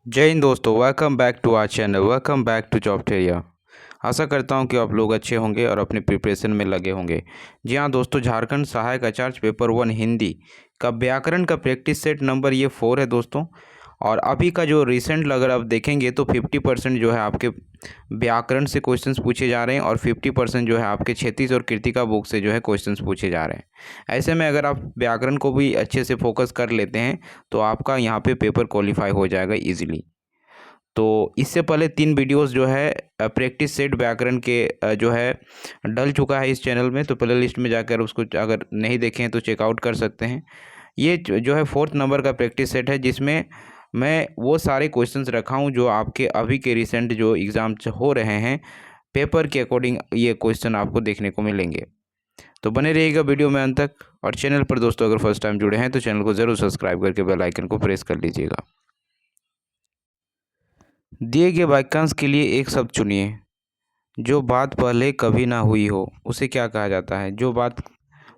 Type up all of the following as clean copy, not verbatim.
जय हिंद दोस्तों, welcome back to our channel. Welcome back to Jobteria. आशा करता हूं कि आप लोग अच्छे होंगे और अपने प्रिपरेशन में लगे होंगे। जी हाँ दोस्तों, झारखंड सहायक आचार्य पेपर 1 हिंदी का व्याकरण का प्रैक्टिस सेट नंबर ये 4 है दोस्तों। और अभी का जो रिसेंट अगर आप देखेंगे तो 50% जो है आपके व्याकरण से क्वेश्चंस पूछे जा रहे हैं और 50% जो है आपके क्षितिज और कृतिका बुक से जो है क्वेश्चंस पूछे जा रहे हैं। ऐसे में अगर आप व्याकरण को भी अच्छे से फोकस कर लेते हैं तो आपका यहाँ पे पेपर क्वालिफाई हो जाएगा इजीली। तो इससे पहले 3 वीडियोस जो है प्रैक्टिस सेट व्याकरण के जो है डल चुका है इस चैनल में। तो प्ले लिस्ट में जाकर उसको अगर नहीं देखें तो चेकआउट कर सकते हैं। ये जो है 4th नंबर का प्रैक्टिस सेट है, जिसमें मैं वो सारे क्वेश्चंस रखा हूँ जो आपके अभी के रिसेंट जो एग्ज़ाम हो रहे हैं पेपर के अकॉर्डिंग ये क्वेश्चन आपको देखने को मिलेंगे। तो बने रहिएगा वीडियो में अंत तक। और चैनल पर दोस्तों अगर फर्स्ट टाइम जुड़े हैं तो चैनल को ज़रूर सब्सक्राइब करके बेल आइकन को प्रेस कर लीजिएगा। दिए गए वाक्यांश के लिए एक शब्द चुनिए। जो बात पहले कभी ना हुई हो उसे क्या कहा जाता है? जो बात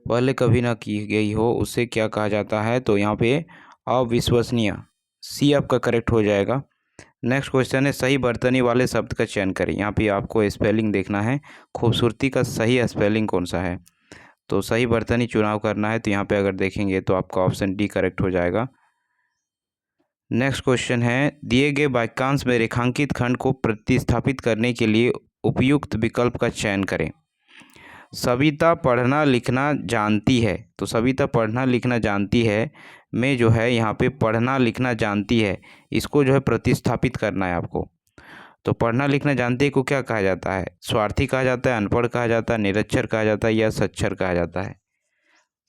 पहले कभी ना की गई हो उसे क्या कहा जाता है? तो यहाँ पे अविश्वसनीय, सी आपका करेक्ट हो जाएगा। नेक्स्ट क्वेश्चन है, सही बर्तनी वाले शब्द का चयन करें। यहाँ पे आपको स्पेलिंग देखना है, खूबसूरती का सही स्पेलिंग कौन सा है। तो सही बर्तनी चुनाव करना है, तो यहाँ पे अगर देखेंगे तो आपका ऑप्शन डी करेक्ट हो जाएगा। नेक्स्ट क्वेश्चन है, दिए गए वाक्यांश में रेखांकित खंड को प्रतिस्थापित करने के लिए उपयुक्त विकल्प का चयन करें। सविता पढ़ना लिखना जानती है, तो सविता पढ़ना लिखना जानती है में जो है यहाँ पे पढ़ना लिखना जानती है, इसको जो है प्रतिस्थापित करना है आपको। तो पढ़ना लिखना जानती है को क्या कहा जाता है? स्वार्थी कहा जाता है, अनपढ़ कहा जाता है, निरक्षर कहा जाता है या साक्षर कहा जाता है?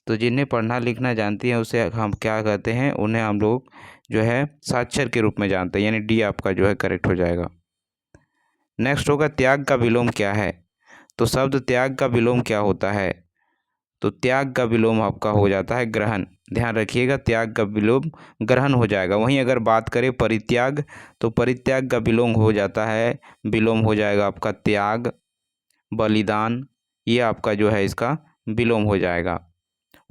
तो जिन्हें पढ़ना लिखना जानती हैं उसे हम क्या कहते हैं? उन्हें हम लोग जो है साक्षर के रूप में जानते हैं, यानी डी आपका जो है करेक्ट हो जाएगा। नेक्स्ट होगा, त्याग का विलोम क्या है? तो शब्द त्याग का विलोम क्या होता है? तो त्याग का विलोम आपका हो जाता है ग्रहण। ध्यान रखिएगा, त्याग का विलोम ग्रहण हो जाएगा। वहीं अगर बात करें परित्याग, तो परित्याग का विलोम हो जाता है, विलोम हो जाएगा आपका त्याग, बलिदान, ये आपका जो है इसका विलोम हो जाएगा।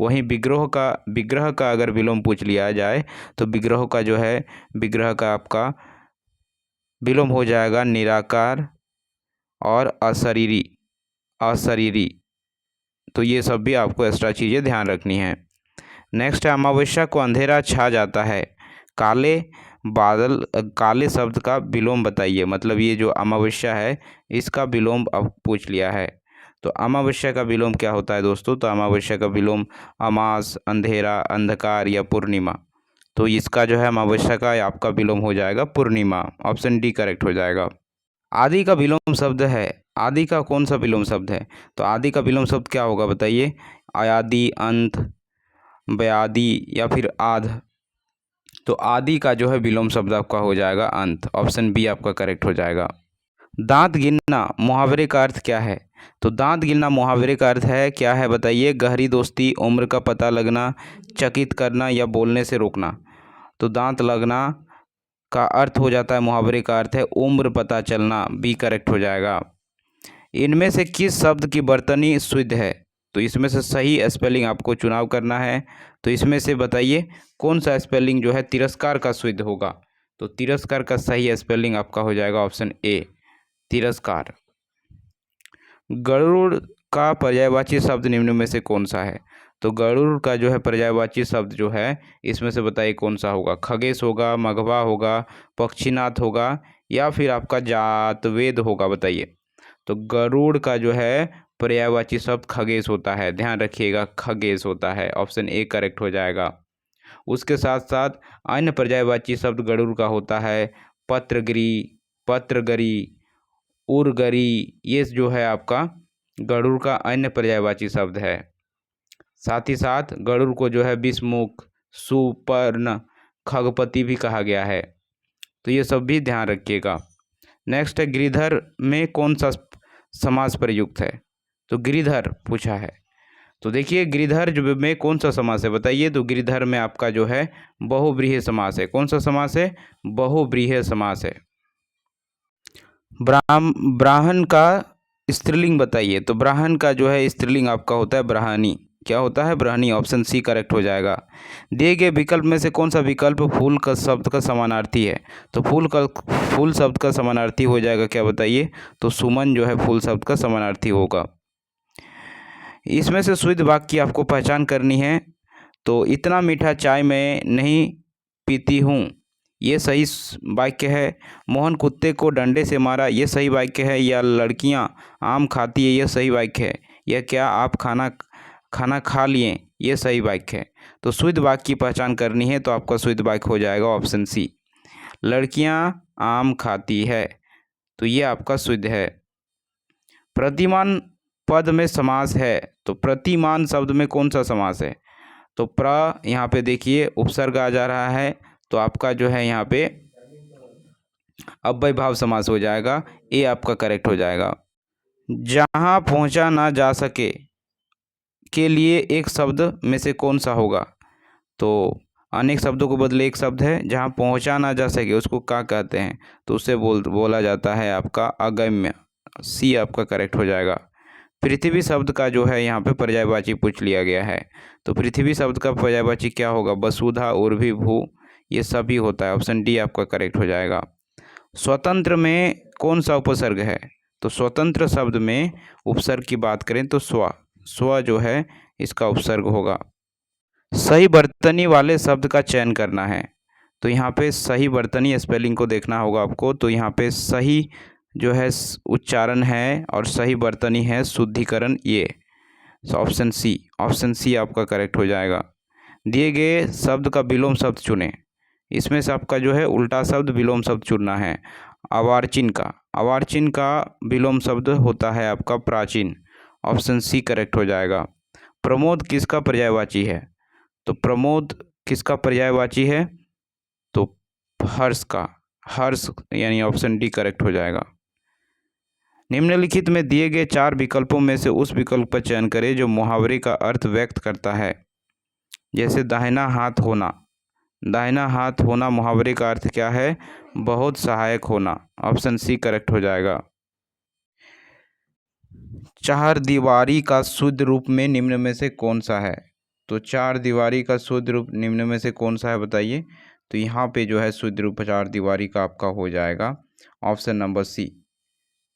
वहीं विग्रह का अगर विलोम पूछ लिया जाए तो विग्रह का जो है विग्रह का आपका विलोम हो जाएगा निराकार और अशरीरी। अशरीरी, तो ये सब भी आपको एक्स्ट्रा चीज़ें ध्यान रखनी है। नेक्स्ट है, अमावस्या को अंधेरा छा जाता है, काले बादल काले शब्द का विलोम बताइए। मतलब ये जो अमावस्या है इसका विलोम अब पूछ लिया है। तो अमावस्या का विलोम क्या होता है दोस्तों? तो अमावस्या का विलोम अमास, अंधेरा, अंधकार या पूर्णिमा। तो इसका जो है अमावस्या का आपका विलोम हो जाएगा पूर्णिमा। ऑप्शन डी करेक्ट हो जाएगा। आदि का विलोम शब्द है, आदि का कौन सा विलोम शब्द है? तो आदि का विलोम शब्द क्या होगा बताइए? आयादि, अंत, व्याधि या फिर आध। तो आदि का जो है विलोम शब्द आपका हो जाएगा अंत। ऑप्शन बी आपका करेक्ट हो जाएगा। दांत गिनना मुहावरे का अर्थ क्या है? तो दांत गिनना मुहावरे का अर्थ है क्या है बताइए? गहरी दोस्ती, उम्र का पता लगना, चकित करना या बोलने से रोकना। तो दांत लगना का अर्थ हो जाता है, मुहावरे का अर्थ है उम्र पता चलना। बी करेक्ट हो जाएगा। इनमें से किस शब्द की वर्तनी शुद्ध है? तो इसमें से सही स्पेलिंग आपको चुनाव करना है। तो इसमें से बताइए कौन सा स्पेलिंग जो है तिरस्कार का शुद्ध होगा? तो तिरस्कार का सही स्पेलिंग आपका हो जाएगा ऑप्शन ए, तिरस्कार। गरुड़ का पर्यायवाची शब्द निम्न में से कौन सा है? तो गरुड़ का जो है पर्यायवाची शब्द जो है इसमें से बताइए कौन सा होगा? खगेश होगा, मघवा होगा, पक्षीनाथ होगा या फिर आपका जातवेद होगा? बताइए। तो गरुड़ का जो है पर्यायवाची शब्द खगेश होता है। ध्यान रखिएगा, खगेश होता है। ऑप्शन ए करेक्ट हो जाएगा। उसके साथ साथ अन्य पर्यायवाची शब्द गरुड़ का होता है पत्रगिरी, पत्रगरी, उरगरी। ये जो है आपका गरुड़ का अन्य पर्यायवाची शब्द है। साथ ही साथ गरुड़ को जो है विषमुख, सुपर्ण, खगपति भी कहा गया है। तो ये सब भी ध्यान रखिएगा। नेक्स्ट है, गिरिधर में कौन सा समास प्रयुक्त है? तो गिरिधर पूछा है। तो देखिए गिरिधर जो में कौन सा समास है बताइए? तो गिरिधर में आपका जो है बहुव्रीहि समास है। कौन सा समास है? बहुव्रीहि समास है। ब्राह्मण का स्त्रीलिंग बताइए। तो ब्राह्मण का जो है स्त्रीलिंग आपका होता है ब्राह्मणी। क्या होता है, ब्रहणी। ऑप्शन सी करेक्ट हो जाएगा। दिए गए विकल्प में से कौन सा विकल्प फूल का शब्द का समानार्थी है? तो फूल शब्द का समानार्थी हो जाएगा क्या, बताइए। तो सुमन जो है फूल शब्द का समानार्थी होगा। इसमें से शुद्ध वाक्य की आपको पहचान करनी है। तो इतना मीठा चाय मैं नहीं पीती हूँ, ये सही वाक्य है। मोहन कुत्ते को डंडे से मारा, ये सही वाक्य है। या लड़कियाँ आम खाती है, ये सही वाक्य है। या क्या आप खाना खाना खा लिए, ये सही वाक्य है। तो शुद्ध वाक्य की पहचान करनी है, तो आपका शुद्ध वाक्य हो जाएगा ऑप्शन सी, लड़कियां आम खाती है। तो ये आपका शुद्ध है। प्रतिमान पद में समास है, तो प्रतिमान शब्द में कौन सा समास है? तो यहाँ पे देखिए उपसर्ग आ जा रहा है, तो आपका जो है यहाँ पे अव्ययभाव समास हो जाएगा। ये आपका करेक्ट हो जाएगा। जहाँ पहुँचा ना जा सके के लिए एक शब्द में से कौन सा होगा? तो अनेक शब्दों को बदले एक शब्द है, जहाँ पहुँचा ना जा सके उसको क्या कहते हैं? तो उसे बोला जाता है आपका अगम्य। सी आपका करेक्ट हो जाएगा। पृथ्वी शब्द का जो है यहाँ पे पर्यायवाची पूछ लिया गया है। तो पृथ्वी शब्द का पर्यायवाची क्या होगा? वसुधा, उर्वी, भू, ये सभी होता है। ऑप्शन डी आपका करेक्ट हो जाएगा। स्वतंत्र में कौन सा उपसर्ग है? तो स्वतंत्र शब्द में उपसर्ग की बात करें तो स्व जो है इसका उपसर्ग होगा। सही वर्तनी वाले शब्द का चयन करना है। तो यहाँ पे सही वर्तनी स्पेलिंग को देखना होगा आपको। तो यहाँ पे सही जो है उच्चारण है और सही वर्तनी है शुद्धिकरण, ये ऑप्शन सी आपका करेक्ट हो जाएगा। दिए गए शब्द का विलोम शब्द चुनें। इसमें से आपका जो है उल्टा शब्द विलोम शब्द चुनना है। अवार्चिन का विलोम शब्द होता है आपका प्राचीन। ऑप्शन सी करेक्ट हो जाएगा। प्रमोद किसका पर्यायवाची है? तो प्रमोद किसका पर्यायवाची है? तो हर्ष यानी ऑप्शन डी करेक्ट हो जाएगा। निम्नलिखित में दिए गए 4 विकल्पों में से उस विकल्प का चयन करें जो मुहावरे का अर्थ व्यक्त करता है। जैसे दाहिना हाथ होना मुहावरे का अर्थ क्या है? बहुत सहायक होना। ऑप्शन सी करेक्ट हो जाएगा। चार दीवारी का शुद्ध रूप में निम्न में से कौन सा है? तो चार दीवारी का शुद्ध रूप निम्न में से कौन सा है, बताइए। तो यहाँ पे जो है शुद्ध रूप चार दीवारी का आपका हो जाएगा ऑप्शन नंबर सी।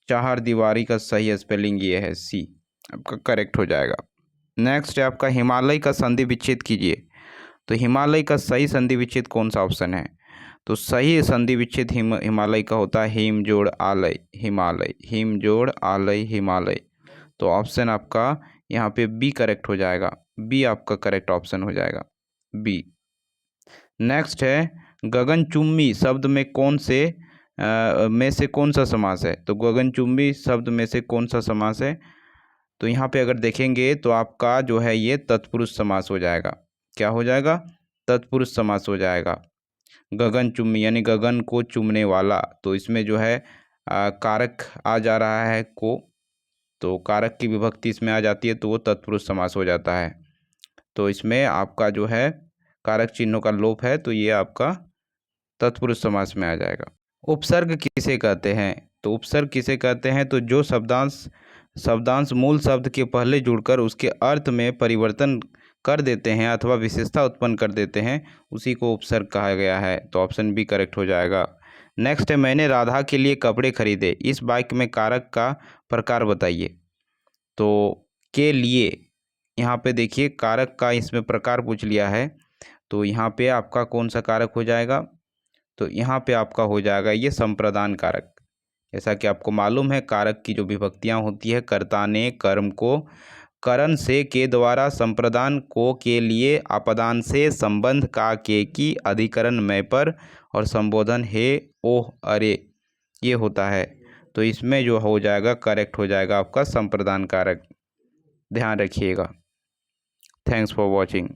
चार दीवारी का सही स्पेलिंग ये है, सी आपका करेक्ट हो जाएगा। नेक्स्ट है आपका हिमालय का संधि विच्छेद कीजिए। तो हिमालय का सही संधि विच्छेद कौन सा ऑप्शन है? तो सही संधि विच्छेद हिमालय का होता है हिम जोड़ आलय हिमालय, हिम जोड़ आलय हिमालय। तो ऑप्शन आपका यहाँ पे बी करेक्ट हो जाएगा। बी आपका करेक्ट ऑप्शन हो जाएगा, बी। नेक्स्ट है गगनचुम्बी शब्द में में से कौन सा समास है? तो गगनचुम्बी शब्द में से कौन सा समास है? तो यहाँ पे अगर देखेंगे तो आपका जो है ये तत्पुरुष समास हो जाएगा। क्या हो जाएगा? तत्पुरुष समास हो जाएगा। गगनचुम्बी यानी गगन को चूमने वाला, तो इसमें जो है कारक आ जा रहा है को, तो कारक की विभक्ति इसमें आ जाती है, तो वो तत्पुरुष समास हो जाता है। तो इसमें आपका जो है कारक चिन्हों का लोप है, तो ये आपका तत्पुरुष समास में आ जाएगा। उपसर्ग किसे कहते हैं? तो उपसर्ग किसे कहते हैं? तो जो शब्दांश मूल शब्द के पहले जुड़कर उसके अर्थ में परिवर्तन कर देते हैं अथवा विशेषता उत्पन्न कर देते हैं, उसी को उपसर्ग कहा गया है। तो ऑप्शन बी करेक्ट हो जाएगा। नेक्स्ट है मैंने राधा के लिए कपड़े खरीदे, इस वाक्य में कारक का प्रकार बताइए। तो के लिए यहाँ पे देखिए कारक का इसमें प्रकार पूछ लिया है, तो यहाँ पे आपका कौन सा कारक हो जाएगा? तो यहाँ पे आपका हो जाएगा ये संप्रदान कारक। जैसा कि आपको मालूम है कारक की जो विभक्तियाँ होती है, कर्ता ने कर्म को करण से के द्वारा, संप्रदान को के लिए, अपदान से, संबंध का के की, अधिकरण मैं पर, और संबोधन हे ओह अरे, ये होता है। तो इसमें जो हो जाएगा करेक्ट हो जाएगा आपका संप्रदान कारक। ध्यान रखिएगा। Thanks for watching.